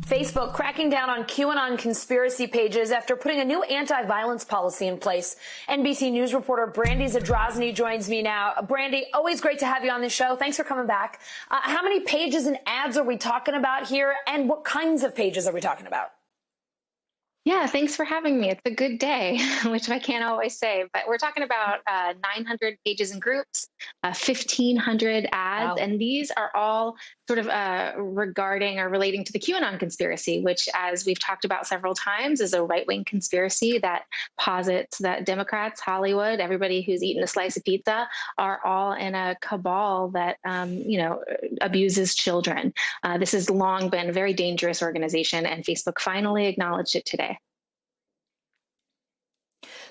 Facebook cracking down on QAnon conspiracy pages after putting a new anti-violence policy in place. NBC News reporter Brandy Zadrozny joins me now. Brandy, always great to have you on the show. Thanks for coming back. How many pages and ads are we talking about here, and what kinds of pages are we talking about? Yeah, thanks for having me. It's a good day, which I can't always say, but we're talking about 900 pages and groups, 1,500 ads, Wow. and these are all sort of regarding or relating to the QAnon conspiracy, which, as we've talked about several times, is a right-wing conspiracy that posits that Democrats, Hollywood, everybody who's eaten a slice of pizza are all in a cabal that, abuses children. This has long been a very dangerous organization, and Facebook finally acknowledged it today.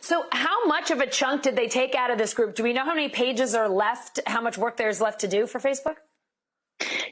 So how much of a chunk did they take out of this group? Do we know how many pages are left, how much work there's left to do for Facebook?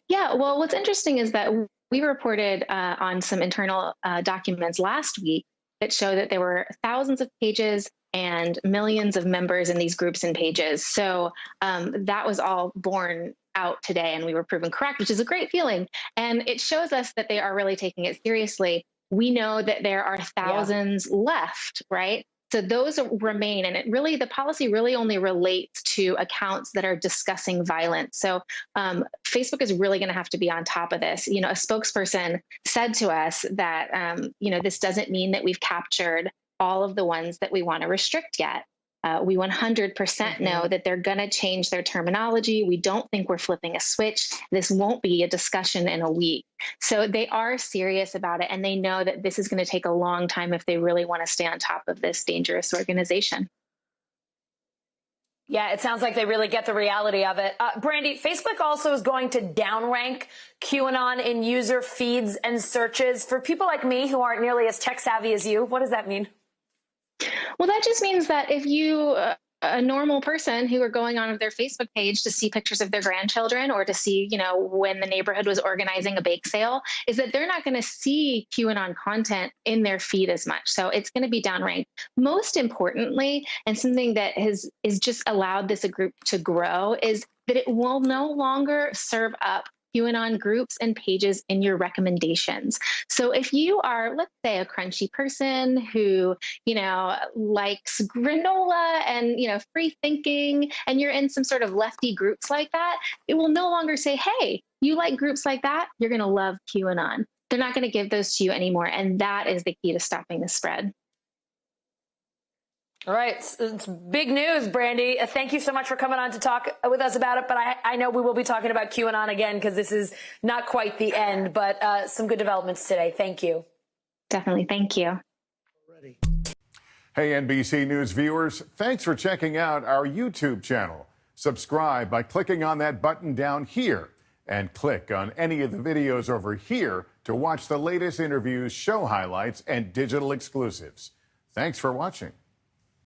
Yeah, well, what's interesting is that we reported on some internal documents last week that show that there were thousands of pages and millions of members in these groups and pages. So that was all borne out today, and we were proven correct, which is a great feeling. And it shows us that they are really taking it seriously. We know that there are thousands left, right? So those remain, and the policy really only relates to accounts that are discussing violence. So Facebook is really going to have to be on top of this. You know, a spokesperson said to us that, this doesn't mean that we've captured all of the ones that we want to restrict yet. We 100% know that they're going to change their terminology. We don't think we're flipping a switch. This won't be a discussion in a week. So they are serious about it, and they know that this is going to take a long time if they really want to stay on top of this dangerous organization. Yeah, it sounds like they really get the reality of it. Brandy, Facebook also is going to downrank QAnon in user feeds and searches. For people like me who aren't nearly as tech savvy as you, what does that mean? Well, that just means that if you, a normal person who are going on their Facebook page to see pictures of their grandchildren or to see, when the neighborhood was organizing a bake sale, is that they're not going to see QAnon content in their feed as much. So it's going to be downranked. Most importantly, and something that is just allowed this group to grow, is that it will no longer serve up QAnon groups and pages in your recommendations. So if you are, let's say, a crunchy person who, likes granola and, free thinking, and you're in some sort of lefty groups like that, it will no longer say, hey, you like groups like that, you're going to love QAnon. They're not going to give those to you anymore. And that is the key to stopping the spread. All right. It's big news, Brandy. Thank you so much for coming on to talk with us about it. But I know we will be talking about QAnon again, because this is not quite the end, but some good developments today. Thank you. Definitely. Thank you. Hey, NBC News viewers, thanks for checking out our YouTube channel. Subscribe by clicking on that button down here, and click on any of the videos over here to watch the latest interviews, show highlights, and digital exclusives. Thanks for watching.